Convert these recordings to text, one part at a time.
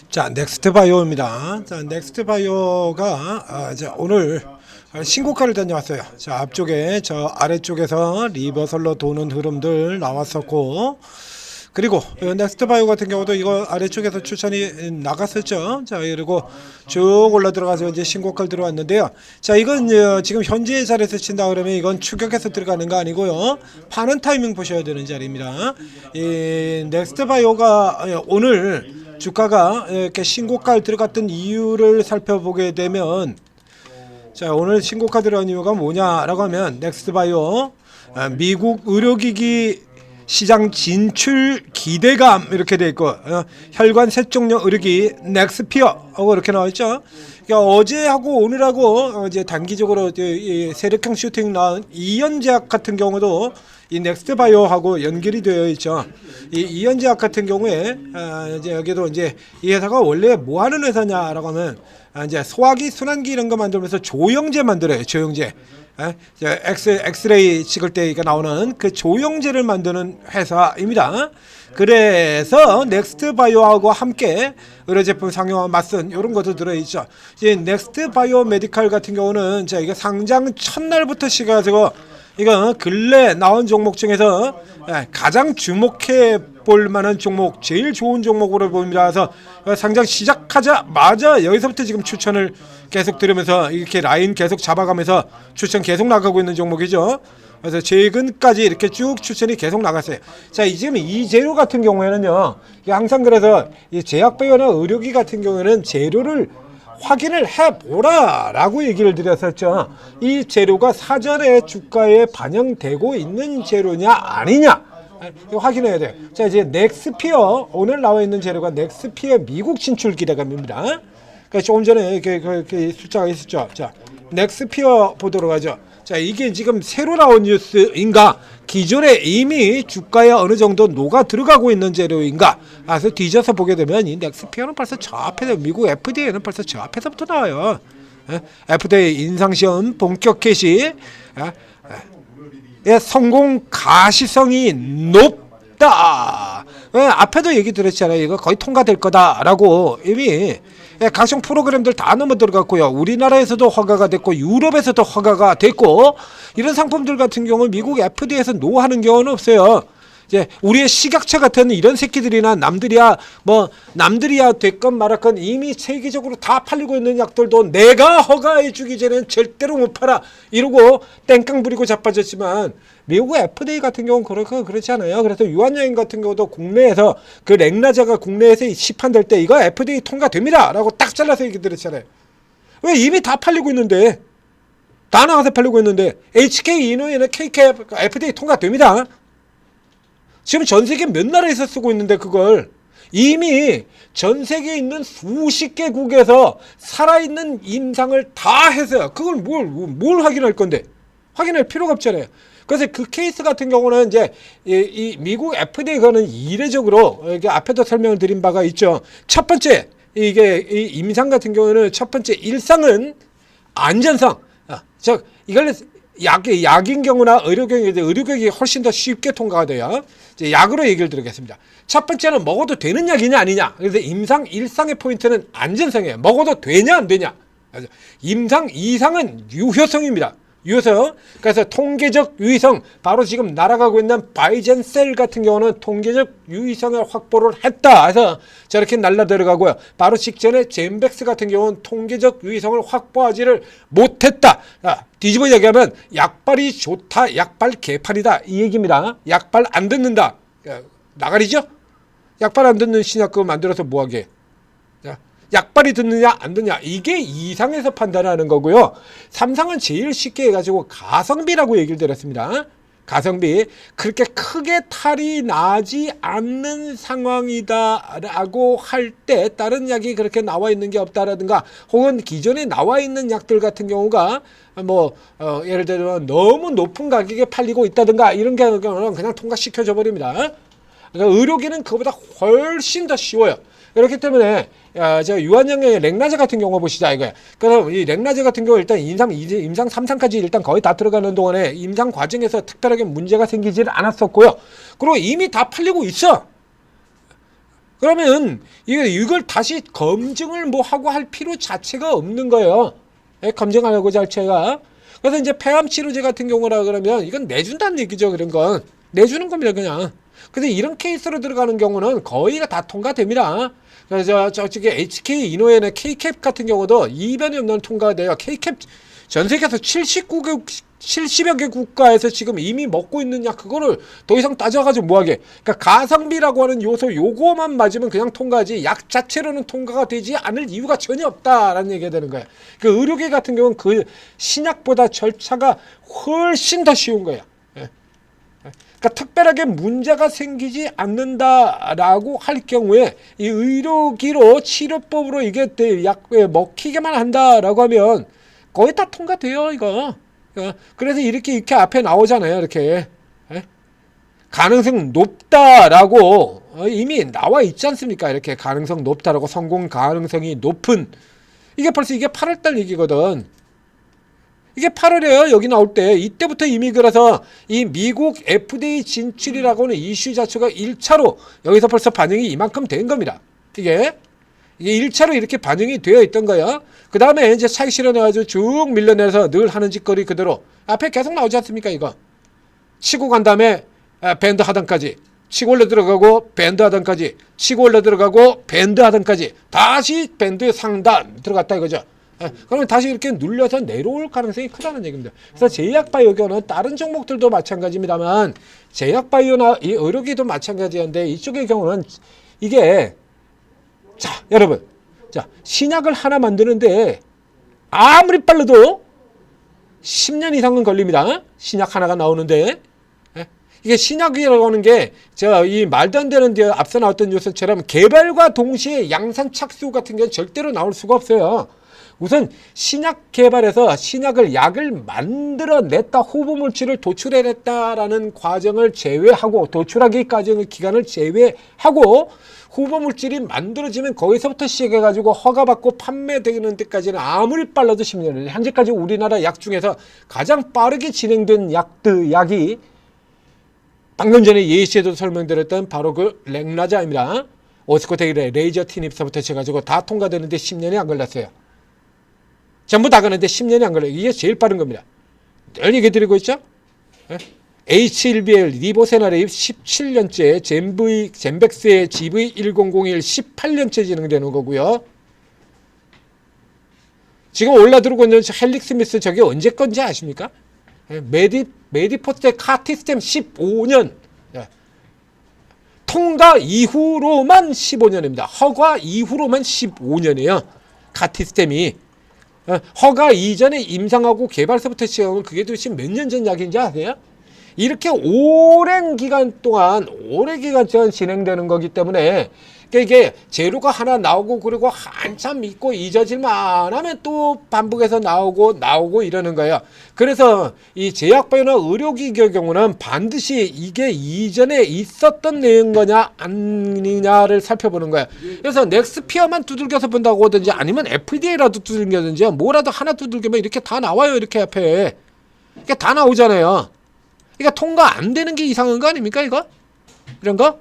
자, 넥스트바이오입니다. 자, 넥스트바이오가 이제 오늘 신고가를 다녀왔어요. 자, 앞쪽에 저 아래쪽에서 리버설로 도는 흐름들 나왔었고, 그리고 넥스트바이오 같은 경우도 이거 아래쪽에서 추천이 나갔었죠. 자, 그리고 쭉 올라 들어가서 이제 신고가를 들어왔는데요. 자, 이건 지금 현재 자리에서 친다 그러면 이건 추격해서 들어가는 거 아니고요. 파는 타이밍 보셔야 되는 자리입니다. 이 넥스트바이오가 오늘 주가가 이렇게 신고가를 들어갔던 이유를 살펴보게 되면, 자, 오늘 신고가 들어간 이유가 뭐냐라고 하면 넥스트바이오 미국 의료기기 시장 진출 기대감 이렇게 돼 있고, 혈관 세척용 의료기 넥스피어하고 이렇게 나와 있죠. 그러니까 어제하고 오늘하고 이제 단기적으로 이 세력형 슈팅 나온 이연제약 같은 경우도 이 넥스트바이오하고 연결이 되어 있죠. 이 이연제약 같은 경우에 이제 여기도 이제 이 회사가 원래 뭐 하는 회사냐라고 하면 이제 소화기, 순환기 이런 거 만들면서 조영제 만들어요. 조영제. 엑스레이 찍을 때 나오는 그 조영제를 만드는 회사입니다. 그래서 넥스트바이오하고 함께 의료 제품 상용화 맞선 이런 것도 들어있죠. 이제 넥스트바이오 메디칼 같은 경우는 자, 이게 상장 첫날부터 시작해서 이거 근래 나온 종목 중에서 가장 주목해 볼 만한 종목, 제일 좋은 종목으로 보입니다. 그래서 상장 시작하자마자 여기서부터 지금 추천을 계속 들으면서 이렇게 라인 계속 잡아가면서 추천 계속 나가고 있는 종목이죠. 그래서 최근까지 이렇게 쭉 추천이 계속 나갔어요. 자, 지금 이 재료 같은 경우에는요, 항상 그래서 이 제약배우나 의료기 같은 경우에는 재료를 확인을 해보라라고 얘기를 드렸었죠. 이 재료가 사전에 주가에 반영되고 있는 재료냐 아니냐 이거 확인해야 돼요. 자, 이제 넥스피어 오늘 나와 있는 재료가 넥스피어 미국 진출 기대감입니다. 그러니까 조금 전에 그 숫자가 있었죠. 자, 넥스피어 보도록 하죠. 자, 이게 지금 새로 나온 뉴스인가, 기존에 이미 주가에 어느 정도 녹아 들어가고 있는 재료인가. 그래서 뒤져서 보게 되면 이 넥스피어는 벌써 저 앞에서, 미국 FDA는 벌써 저 앞에서부터 나와요. FDA 인상시험 본격 개시, 성공 가시성이 높다. 앞에도 얘기 들었잖아요. 이거 거의 통과될 거다라고 이미 각종 프로그램들 다 넘어 들어갔고요. 우리나라에서도 허가가 됐고 유럽에서도 허가가 됐고, 이런 상품들 같은 경우는 미국 FDA에서 노하는 경우는 없어요. 이제 우리의 식약처 같은 이런 새끼들이나 남들이야 됐건 말았건 이미 세계적으로 다 팔리고 있는 약들도 내가 허가해 주기 전에는 절대로 못 팔아 이러고 땡깡 부리고 자빠졌지만, 미국 FDA 같은 경우는 그렇지 않아요. 그래서 유한여행 같은 경우도 국내에서 그 렉나자가 국내에서 시판될 때 이거 FDA 통과됩니다 라고 딱 잘라서 얘기 드렸잖아요. 왜? 이미 다 팔리고 있는데, 다 나가서 팔리고 있는데. HK 이노에는 KK FDA 통과됩니다. 지금 전 세계 몇 나라에서 쓰고 있는데 그걸 이미 전 세계에 있는 수십 개국에서 살아있는 임상을 다 해서 그걸 뭘 확인할 건데, 확인할 필요가 없잖아요. 그래서 그 케이스 같은 경우는 이제 이 미국 FDA가는 이례적으로, 이게 앞에도 설명을 드린 바가 있죠. 첫 번째, 이게 이 임상 같은 경우는 첫 번째 일상은 안전성. 즉 이걸 약인 경우나 의료경이 훨씬 더 쉽게 통과가 돼요. 이제 약으로 얘기를 드리겠습니다. 첫 번째는 먹어도 되는 약이냐 아니냐. 그래서 임상 1상의 포인트는 안전성이에요. 먹어도 되냐 안 되냐. 임상 2상은 유효성입니다. 유효성. 그래서 통계적 유의성, 바로 지금 날아가고 있는 바이젠셀 같은 경우는 통계적 유의성을 확보를 했다 해서 저렇게 날라 들어가고요. 바로 직전에 젠백스 같은 경우는 통계적 유의성을 확보하지를 못했다. 뒤집어 얘기하면 약발이 좋다, 약발 개판이다 이 얘기입니다. 약발 안 듣는다, 나가리죠. 약발 안 듣는 신약 그거 만들어서 뭐하게. 약발이 듣느냐 안 듣느냐, 이게 2상에서 판단하는 거고요. 3상은 제일 쉽게 해가지고 가성비라고 얘기를 드렸습니다. 가성비, 그렇게 크게 탈이 나지 않는 상황이다라고 할 때 다른 약이 그렇게 나와 있는 게 없다라든가, 혹은 기존에 나와 있는 약들 같은 경우가 예를 들면 너무 높은 가격에 팔리고 있다든가 이런 경우는 그냥 통과시켜줘 버립니다. 그러니까 의료기는 그거보다 훨씬 더 쉬워요. 그렇기 때문에 저 유한양의 렉나제 같은 경우 보시자 이거야. 그래서 이 렉나제 같은 경우 일단 임상 3상까지 일단 거의 다 들어가는 동안에 임상 과정에서 특별하게 문제가 생기질 않았었고요. 그리고 이미 다 팔리고 있어. 그러면 이걸 다시 검증을 뭐 하고 할 필요 자체가 없는 거예요. 예, 검증하려고 자체가. 그래서 이제 폐암 치료제 같은 경우라 그러면 이건 내준다는 얘기죠. 그런 건 내주는 겁니다, 그냥. 근데 이런 케이스로 들어가는 경우는 거의가 다 통과됩니다. 그래서 저쪽에 HK 이노엔의 K캡 같은 경우도 이변이 없는 통과가 돼요. K캡 전 세계에서 70여 개 국가에서 지금 이미 먹고 있는 약, 그거를 더 이상 따져가지고 뭐하게. 그러니까 가성비라고 하는 요소 요거만 맞으면 그냥 통과하지, 약 자체로는 통과가 되지 않을 이유가 전혀 없다라는 얘기가 되는 거야. 그 의료계 같은 경우는 그 신약보다 절차가 훨씬 더 쉬운 거야. 그러니까 특별하게 문제가 생기지 않는다라고 할 경우에 이 의료기로 치료법으로 이게 약 먹히게만 한다라고 하면 거의 다 통과돼요, 이거. 그래서 이렇게 앞에 나오잖아요, 이렇게. 가능성 높다라고 이미 나와 있지 않습니까? 이렇게 가능성 높다라고, 성공 가능성이 높은. 이게 벌써 이게 8월달 얘기거든. 이게 8월이에요. 여기 나올 때. 이때부터 이미 그래서 이 미국 FDA 진출이라고 하는 이슈 자체가 1차로 여기서 벌써 반영이 이만큼 된 겁니다. 이게 1차로 이렇게 반영이 되어 있던 거야. 그 다음에 이제 차익 실현해가지고 쭉 밀려내서 늘 하는 짓거리 그대로 앞에 계속 나오지 않습니까? 이거 치고 간 다음에 밴드 하단까지 치고 올려 들어가고 밴드 하단까지 치고 올려 들어가고 밴드 하단까지 다시 밴드 상단 들어갔다 이거죠. 그러면 다시 이렇게 눌려서 내려올 가능성이 크다는 얘기입니다. 그래서 제약바이오는 다른 종목들도 마찬가지입니다만 제약바이오나 이 의료기도 마찬가지인데 이쪽의 경우는 이게, 자 여러분, 자 신약을 하나 만드는데 아무리 빨라도 10년 이상은 걸립니다. 신약 하나가 나오는데. 이게 신약이라고 하는 게 제가 이 말도 안 되는 데 앞서 나왔던 요소처럼 개발과 동시에 양산 착수 같은 게 절대로 나올 수가 없어요. 우선 신약 개발에서 신약을 약을 만들어냈다, 후보물질을 도출해냈다라는 과정을 제외하고, 도출하기까지의 기간을 제외하고 후보물질이 만들어지면 거기서부터 시작해가지고 허가받고 판매되는 데까지는 아무리 빨라도 10년을. 현재까지 우리나라 약 중에서 가장 빠르게 진행된 약이 방금 전에 예시에도 설명드렸던 바로 그 렉나자입니다. 오스코텍의 레이저 티닙서부터 해가지고 다 통과되는데 10년이 안 걸렸어요. 전부 다 가는데 10년이 안 걸려요. 이게 제일 빠른 겁니다. 늘 얘기 드리고 있죠? H1BL 리보세나립 17년째, 젠백스의 GV1001 18년째 진행되는 거고요. 지금 올라들고 있는 헬릭스미스 저게 언제 건지 아십니까? 메디포스의 카티스템 15년. 통과 이후로만 15년입니다. 허가 이후로만 15년이에요. 카티스템이. 허가 이전에 임상하고 개발서부터 시작하면 그게 도대체 몇 년 전 약인지 아세요? 이렇게 오랜 기간 동안 진행되는 거기 때문에 이게 재료가 하나 나오고 그리고 한참 있고 잊어질만 하면 또 반복해서 나오고 이러는 거예요. 그래서 이 제약바이오나 의료기기의 경우는 반드시 이게 이전에 있었던 내용 거냐 아니냐를 살펴보는 거예요. 그래서 넥스피어만 두들겨서 본다고 하든지 아니면 FDA라도 두들겨든지 뭐라도 하나 두들기면 이렇게 다 나와요. 이렇게 앞에 이게 다 나오잖아요. 그러니까 통과 안 되는 게 이상한 거 아닙니까 이거? 이런 거?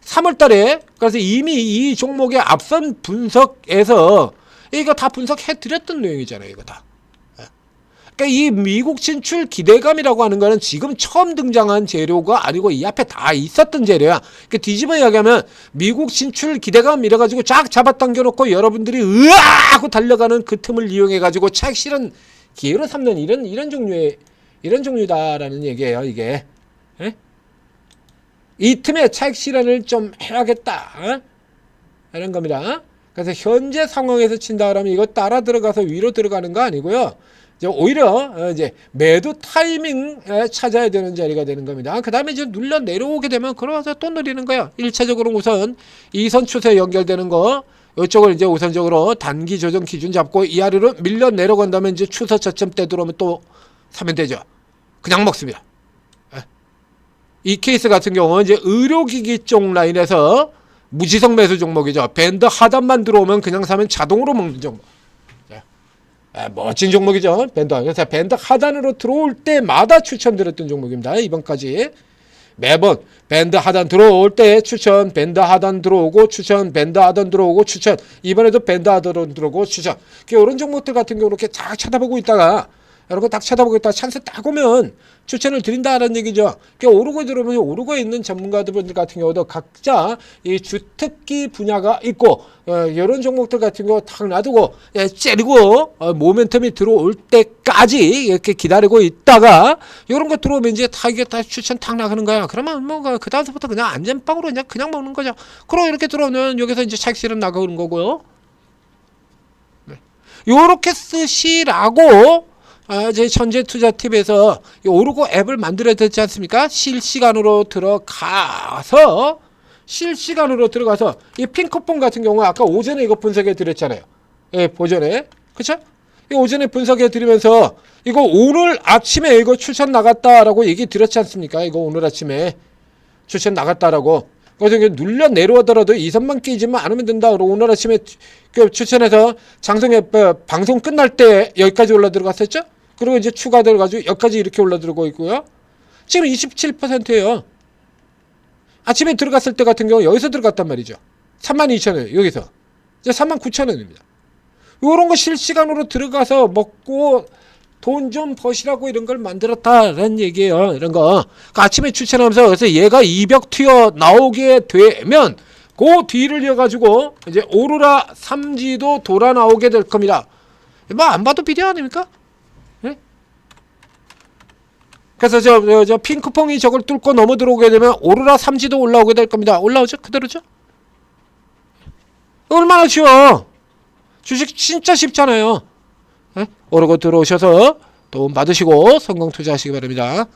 3월 달에 그래서 이미 이 종목의 앞선 분석에서 이거 다 분석해 드렸던 내용이잖아요. 이거 다. 그러니까 이 미국 진출 기대감이라고 하는 거는 지금 처음 등장한 재료가 아니고 이 앞에 다 있었던 재료야. 그러니까 뒤집어 이야기하면 미국 진출 기대감 이래가지고 쫙 잡아당겨 놓고 여러분들이 으아 하고 달려가는 그 틈을 이용해가지고 차익 실현 기회로 삼는 이런 종류다라는 얘기예요. 이게. 이 틈에 차익 실현을 좀 해야겠다. 이런 겁니다. 그래서 현재 상황에서 친다 그러면 이거 따라 들어가서 위로 들어가는 거 아니고요. 이제 오히려 이제 매도 타이밍에 찾아야 되는 자리가 되는 겁니다. 그 다음에 이제 눌러 내려오게 되면 그러면서 또 누리는 거예요. 1차적으로 우선 이선 추세 연결되는 거, 이쪽을 이제 우선적으로 단기 조정 기준 잡고 이 아래로 밀려 내려간다면 이제 추세 저점 때 들어오면 또 사면 되죠. 그냥 먹습니다. 이 케이스 같은 경우는 이제 의료기기 쪽 라인에서 무지성 매수 종목이죠. 밴드 하단만 들어오면 그냥 사면 자동으로 먹는 종목. 멋진 종목이죠. 그래서 밴드 하단으로 들어올 때마다 추천드렸던 종목입니다. 이번까지. 매번 밴드 하단 들어올 때 추천, 밴드 하단 들어오고 추천, 밴드 하단 들어오고 추천, 이번에도 밴드 하단 들어오고 추천. 이런 종목들 같은 경우 이렇게 딱 쳐다보고 있다가 여러분 딱 쳐다보고 있다가 찬스 딱 오면 추천을 드린다라는 얘기죠. 오르고 들어오면 오르고 있는 전문가들 같은 경우도 각자 이 주특기 분야가 있고 이런 종목들 같은 경우 탁 놔두고 째리고 모멘텀이 들어올 때까지 이렇게 기다리고 있다가 이런 거 들어오면 이제 다 이게 다 추천 탁 나가는 거야. 그러면 뭐 그 다음부터 그냥 안전빵으로 그냥 먹는 거죠. 그럼 이렇게 들어오면 여기서 이제 차익 실현 나가는 거고요. 요렇게 쓰시라고 제 전제 투자 팁에서 오르고 앱을 만들어야 되지 않습니까? 실시간으로 들어가서 이 핑크폰 같은 경우 아까 오전에 이거 분석해 드렸잖아요. 예, 오전에. 그쵸? 이 오전에 분석해 드리면서 이거 오늘 아침에 이거 추천 나갔다라고 얘기 드렸지 않습니까? 이거 오늘 아침에 추천 나갔다라고. 그래서 눌려 내려오더라도 2선만 끼지만 않으면 된다. 그리고 오늘 아침에 추천해서 장성에 방송 끝날 때 여기까지 올라 들어갔었죠? 그리고 이제 추가 들어가지고 여기까지 이렇게 올라 들어오고 있고요. 지금 27%예요. 아침에 들어갔을 때 같은 경우 여기서 들어갔단 말이죠. 32,000원 여기서 이제 39,000원입니다. 요런 거 실시간으로 들어가서 먹고 돈 좀 버시라고 이런 걸 만들었다라는 얘기예요. 이런 거. 그러니까 아침에 추천하면서 그래서 얘가 이벽 튀어 나오게 되면 그 뒤를 이어가지고 이제 오로라 3지도 돌아 나오게 될 겁니다. 뭐 안 봐도 비디오 아닙니까? 네? 그래서 저 핑크퐁이 저걸 뚫고 넘어 들어오게 되면 오로라 3지도 올라오게 될 겁니다. 올라오죠? 그대로죠? 얼마나 쉬워. 주식 진짜 쉽잖아요. 오르고 들어오셔서 도움 받으시고 성공 투자하시기 바랍니다.